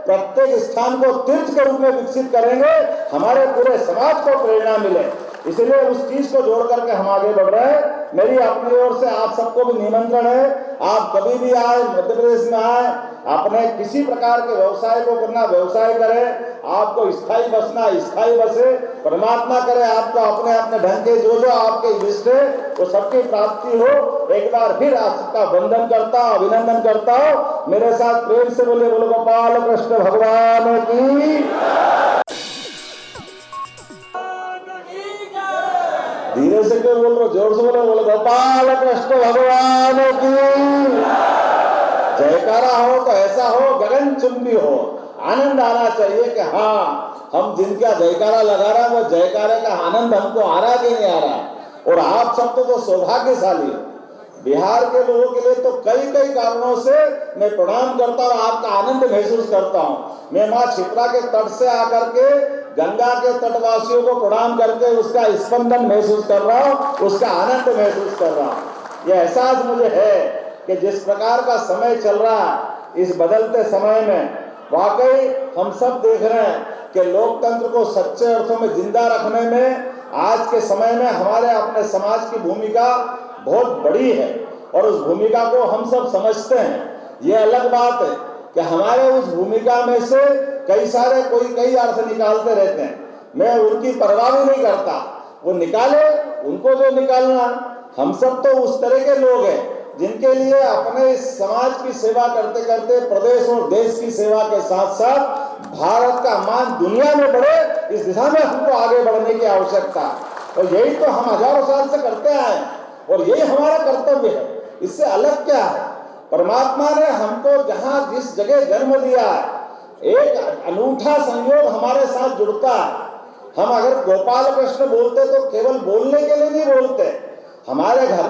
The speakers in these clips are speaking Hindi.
प्रत्येक स्थान को तीर्थ के रूप में विकसित करेंगे, हमारे पूरे समाज को प्रेरणा मिले। इसलिए उस चीज को जोड़ करके हम आगे बढ़ रहे हैं। मेरी अपनी ओर से आप सबको भी निमंत्रण है, आप कभी भी आए, मध्य प्रदेश में आए, अपने किसी प्रकार के व्यवसाय को करना व्यवसाय करें, आपको स्थायी बसना स्थायी बसे, परमात्मा करे आपको अपने अपने ढंग के जो आपके इष्ट है वो सबकी प्राप्ति हो। एक बार फिर आपका वंदन करता हूं, अभिनंदन करता हूं। मेरे साथ प्रेम से बोले बोलो गोपाल कृष्ण भगवान की। धीरे से क्यों बोल रहे, जोर से बोलो गोपाल कृष्ण भगवान की। जयकारा हो तो ऐसा हो गगनचुंबी हो, आनंद आना चाहिए कि हाँ हम जिनका जयकारा लगा रहा है वो जयकारे का आनंद हमको आ रहा कि नहीं आ रहा। और आप सब तो सौभाग्यशाली हो। बिहार के लोगों के लिए तो कई कई कारणों से मैं प्रणाम करता हूँ, आपका आनंद महसूस करता हूँ। मैं माँ क्षिप्रा के तट से आकर के गंगा के तटवासियों को प्रणाम करके उसका स्पंदन महसूस कर रहा हूँ, उसका आनंद महसूस कर रहा हूँ। यह एहसास मुझे है कि जिस प्रकार का समय चल रहा है इस बदलते समय में वाकई हम सब देख रहे हैं कि लोकतंत्र को सच्चे अर्थों में जिंदा रखने में आज के समय में हमारे अपने समाज की भूमिका बहुत बड़ी है और उस भूमिका को हम सब समझते हैं। ये अलग बात है कि हमारे उस भूमिका में से कई सारे कोई कई अर्थ निकालते रहते हैं। मैं उनकी परवाह भी नहीं करता, वो निकाले, उनको जो निकालना। हम सब तो उस तरह के लोग हैं जिनके लिए अपने इस समाज की सेवा करते करते प्रदेश और देश की सेवा के साथ साथ भारत का मान दुनिया में बढ़े, इस दिशा में हमको आगे बढ़ने की आवश्यकता है। और यही तो हम हजारों साल से करते आए और यही हमारा कर्तव्य है। इससे अलग क्या है? परमात्मा ने हमको जहां जिस जगह जन्म दिया है, एक अनूठा संयोग हमारे साथ जुड़ता है। हम अगर गोपाल कृष्ण बोलते तो केवल बोलने के लिए नहीं बोलते, हमारे घर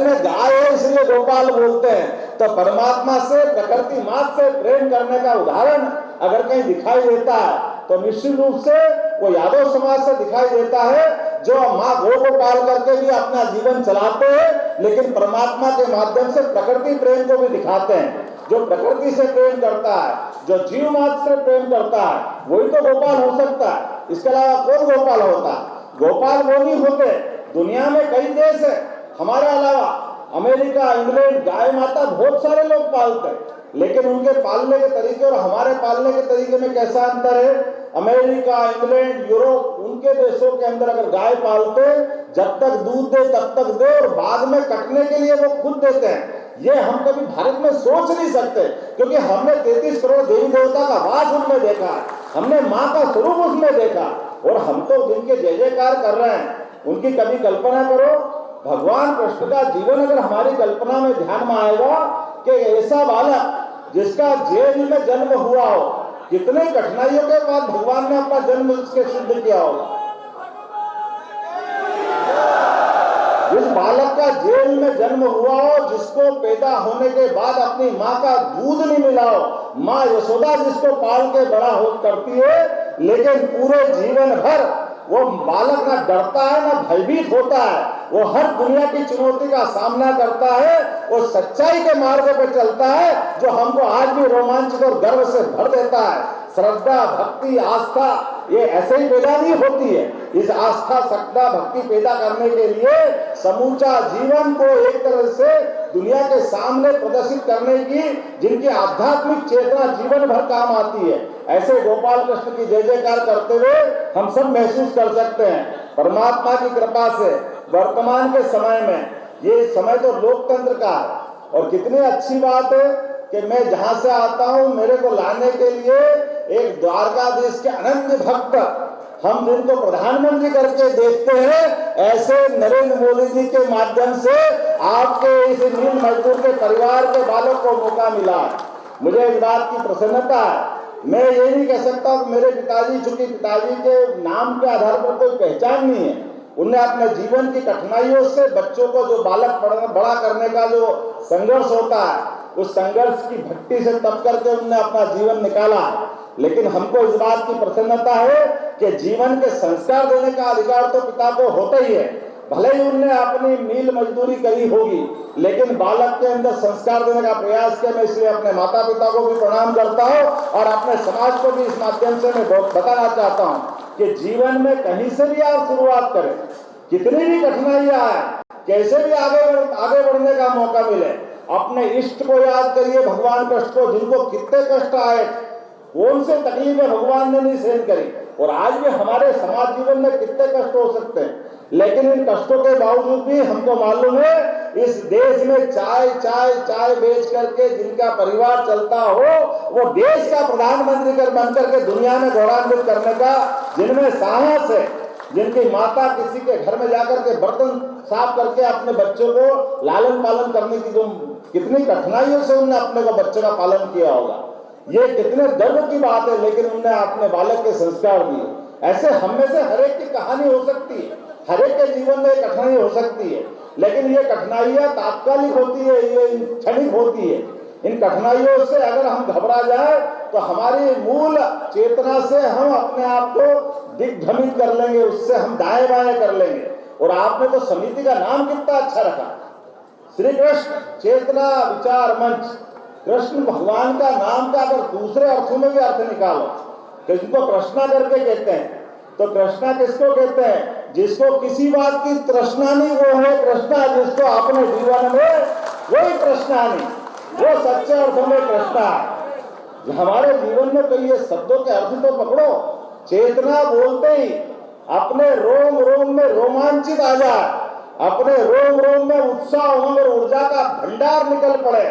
में गाय है इसलिए गोपाल बोलते हैं। तो परमात्मा से, प्रकृति मात से प्रेम करने का उदाहरण अगर कहीं दिखाई देता है तो निश्चित रूप से वो यादव समाज से दिखाई देता है, जो माँ गौ को पाल करके भी अपना जीवन चलाते हैं, लेकिन परमात्मा के माध्यम से प्रकृति प्रेम को भी दिखाते हैं। जो प्रकृति से प्रेम करता है, जो जीव मात्र से प्रेम करता है, वही तो गोपाल हो सकता है। इसके अलावा कौन गोपाल होता है? गोपाल वो नहीं होते। दुनिया में कई देश है हमारे अलावा, अमेरिका, इंग्लैंड, गाय माता बहुत सारे लोग पालते हैं, लेकिन उनके पालने के तरीके और हमारे पालने के तरीके में कैसा अंतर है? अमेरिका, इंग्लैंड, यूरोप, उनके देशों के अंदर अगर गाय पालते, जब तक दूध दे तब तक दे और बाद में कटने के लिए वो खुद देते हैं। ये हम कभी भारत में सोच नहीं सकते, क्योंकि हमने 33 करोड़ देवी देवता का वास उनमें देखा, हमने माँ का स्वरूप उसमें देखा। और हम तो जिनके जय जयकार कर रहे हैं उनकी कभी कल्पना करो, भगवान कृष्ण का जीवन अगर हमारी कल्पना में ध्यान में आएगा कि ऐसा बालक जिसका जेल में जन्म हुआ हो, कितने कठिनाइयों के बाद भगवान ने अपना जन्म उसके सिद्ध किया होगा। जिस बालक का जेल में जन्म हुआ हो, जिसको पैदा होने के बाद अपनी माँ का दूध नहीं मिला हो, माँ यशोदा जिसको पाल के बड़ा हो करती है, लेकिन पूरे जीवन भर वो बालक ना डरता है ना भयभीत होता है, वो हर दुनिया की चुनौती का सामना करता है, वो सच्चाई के मार्ग पर चलता है, जो हमको आज भी रोमांचित और गर्व से भर देता है। श्रद्धा, भक्ति, आस्था ये ऐसे ही पैदा नहीं होती है। इस आस्था, श्रद्धा, भक्ति पैदा करने के लिए समूचा जीवन को एक तरह से दुनिया के सामने प्रदर्शित करने की, जिनकी आध्यात्मिक चेतना जीवन भर काम आती है, ऐसे गोपाल कृष्ण की जय जयकार करते हुए हम सब महसूस कर सकते हैं। परमात्मा की कृपा से वर्तमान के समय में, ये समय तो लोकतंत्र का है, और कितनी अच्छी बात है कि मैं जहां से आता हूं मेरे को लाने के लिए एक द्वारकाधीश के अनंत भक्त, हम जिनको प्रधानमंत्री करके देखते हैं, ऐसे नरेंद्र मोदी जी के माध्यम से आपके इस नील मजदूर के परिवार के बालक को मौका मिला। मुझे इस बात की प्रसन्नता है। मैं ये नहीं कह सकता कि मेरे पिताजी, चूंकि पिताजी के नाम के आधार पर कोई पहचान नहीं है, उनने अपने जीवन की कठिनाइयों से बच्चों को जो बालक बड़ा करने का जो संघर्ष होता है, उस संघर्ष की भट्टी से तप करके उन्होंने अपना जीवन निकाला है। लेकिन हमको इस बात की प्रसन्नता है कि जीवन के संस्कार देने का अधिकार तो पिता को होता ही है। भले ही उनने अपनी मील मजदूरी करी होगी, लेकिन बालक के अंदर संस्कार देने का प्रयास किया। मैं इसलिए अपने माता पिता को भी प्रणाम करता हूँ और अपने समाज को भी इस माध्यम से मैं बताना चाहता हूँ कि जीवन में कहीं से भी आप शुरुआत करें, कितनी भी कठिनाइयां आए, कैसे भी आगे बढ़ने का मौका मिले, अपने इष्ट को याद करिए, भगवान कष्ट को, जिनको कितने कष्ट आए, कौन से तकलीफें भगवान ने नहीं सहन करी, और आज भी हमारे समाज जीवन में कितने कष्ट हो सकते हैं, लेकिन इन कष्टों के बावजूद भी हमको मालूम है इस देश में चाय बेच करके जिनका परिवार चलता हो, वो देश का प्रधानमंत्री बन करके दुनिया में गौरवान्वित करने का जिनमें साहस है, जिनकी माता किसी के घर में जाकर के बर्तन साफ करके अपने बच्चों को लालन पालन करने की जो कितनी कठिनाइयों से उन्होंने अपने को बच्चे का पालन किया होगा, ये कितने गर्व की बात है। लेकिन उन्होंने अपने बालक के संस्कार दिए। ऐसे हम में से हर एक की कहानी हो सकती है, हर एक के जीवन में कठिनाई हो सकती है, लेकिन ये कठिनाइयां तात्कालिक होती है, ये क्षणिक होती है। इन कठिनाइयों से अगर हम घबरा जाए तो हमारी मूल चेतना से हम अपने आप को दिग्भ्रमित कर लेंगे, उससे हम दाएं बाएं कर लेंगे। और आपने तो समिति का नाम कितना अच्छा रखा, श्री कृष्ण चेतना विचार मंच। कृष्ण भगवान का नाम का अगर दूसरे अर्थों में भी अर्थ निकालो, जिसको कृष्णा करके कहते हैं, तो कृष्णा किसको कहते हैं? जिसको किसी बात की तृष्णा नहीं, वो है कृष्णा। जिसको अपने जीवन में कोई तृष्णा नहीं, वो सच्चे अर्थों में कृष्णा है। हमारे जीवन में कई ये शब्दों के अर्थ तो पकड़ो। चेतना बोलते ही अपने रोम रोम में रोमांचित आ जाए, अपने रोम रोम में उत्साह और ऊर्जा का भंडार निकल पड़े,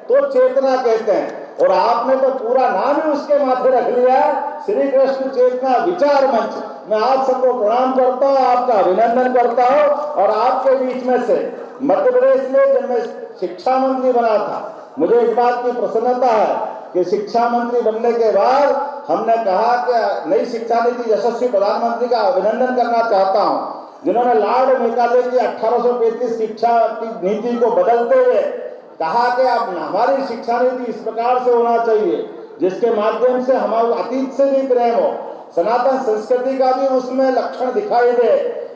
तो चेतना कहते हैं। और आपने तो पूरा नाम ही उसके माथे रख लिया, श्री कृष्ण चेतना विचार मंच। मैं आप सबको प्रणाम करता हूँ, आपका अभिनंदन करता हूँ। और आपके बीच में से मध्य प्रदेश में जब मैं शिक्षा मंत्री बना था, मुझे इस बात की प्रसन्नता है कि शिक्षा मंत्री बनने के बाद हमने कहा कि नई शिक्षा नीति यशस्वी प्रधानमंत्री का अभिनंदन करना चाहता हूँ, जिन्होंने लॉर्ड मेकाले की 1835 शिक्षा की नीति को बदलते हुए कहा कि अब हमारी शिक्षा नीति इस प्रकार से होना चाहिए जिसके माध्यम से हमारे अतीत से भी प्रेम हो, सनातन संस्कृति का भी उसमें लक्षण दिखाई दे,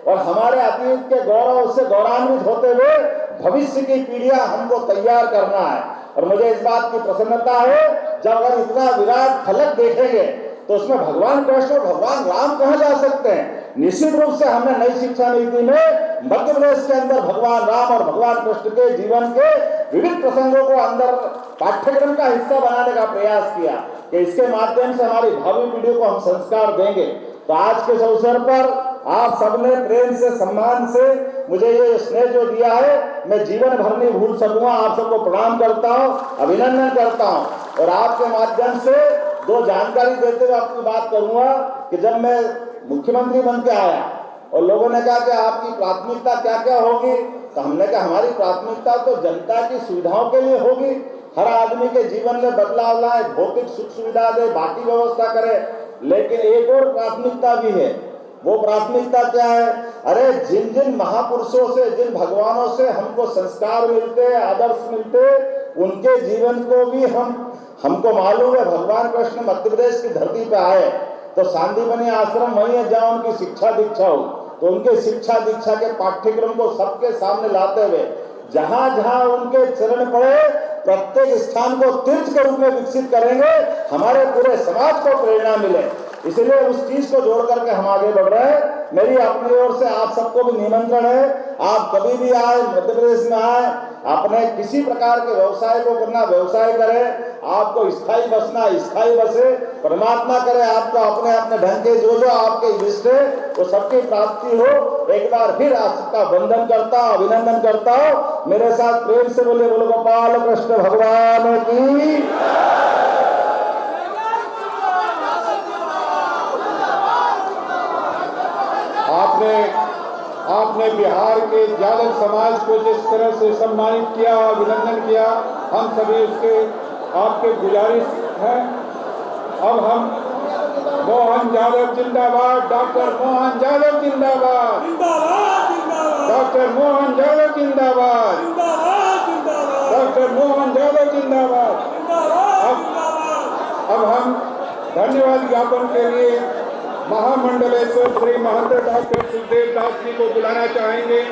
और हमारे अतीत के गौरव से गौरवान्वित होते हुए भविष्य की पीढ़ियां हमको तैयार करना है। और मुझे इस बात की प्रसन्नता है, जब अगर इतना विराट फलक देखेंगे तो उसमें भगवान कृष्ण और भगवान राम कहाँ जा सकते हैं। निश्चित रूप से हमने नई शिक्षा नीति में मध्य प्रदेश के अंदर भगवान राम और भगवान कृष्ण के जीवन के विविध प्रसंगों को अंदर पाठ्यक्रम का हिस्सा बनाने का प्रयास किया कि इसके माध्यम से हमारी भावी पीढ़ियों को हम संस्कार देंगे। तो आज के अवसर पर आप सबने प्रेम से, सम्मान से मुझे ये स्नेह जो दिया है, मैं जीवन भर नहीं भूल सकूंगा। आप सबको प्रणाम करता हूँ, अभिनंदन करता हूँ। और आपके माध्यम से दो जानकारी देते हुए आपकी बात करूंगा कि जब मैं मुख्यमंत्री बन के आया और लोगों ने कहा कि आपकी प्राथमिकता क्या क्या होगी, तो हमने कहा हमारी प्राथमिकता तो जनता की सुविधाओं के लिए होगी। हर आदमी के जीवन में बदलाव लाए, भौतिक सुख सुविधा दे, बाकी व्यवस्था करे। लेकिन एक और प्राथमिकता भी है। वो प्राथमिकता क्या है? अरे जिन जिन महापुरुषों से, जिन भगवानों से हमको संस्कार मिलते, आदर्श मिलते, उनके जीवन को भी हमको मालूम है। भगवान कृष्ण मध्य प्रदेश की धरती पे आए तो सांदीपनि आश्रम वही है जहाँ उनकी शिक्षा दीक्षा हो, तो उनके शिक्षा दीक्षा के पाठ्यक्रम को सबके सामने लाते हुए जहां जहां उनके चरण पड़े, प्रत्येक स्थान को तीर्थ के रूप में विकसित करेंगे, हमारे पूरे समाज को प्रेरणा मिले। इसलिए उस चीज को जोड़ करके हम आगे बढ़ रहे हैं। मेरी अपनी ओर से आप सबको भी निमंत्रण है, आप कभी भी आए, मध्य प्रदेश में आए, अपने किसी प्रकार के व्यवसाय को करना व्यवसाय करें, आपको स्थायी बसना स्थायी बसे, परमात्मा करे आपको अपने अपने ढंग के जो आपके इष्ट है वो सबकी प्राप्ति हो। एक बार फिर आप सबका वंदन करता हूं, अभिनंदन करता हूं। मेरे साथ प्रेम से बोले बोलो गोपाल कृष्ण भगवान की। आपने बिहार के यादव समाज को जिस तरह से सम्मानित किया, अभिनंदन किया, हम सभी उसके आपके गुजारिश हैं। अब हम मोहन यादव जिंदाबाद, डॉक्टर मोहन यादव जिंदाबाद, डॉक्टर मोहन यादव जिंदाबाद, डॉक्टर मोहन यादव जिंदाबाद। अब हम धन्यवाद ज्ञापन के लिए महामंडलेश्वर श्री महंत डॉक्टर सुखदेव दास जी को बुलाना चाहेंगे।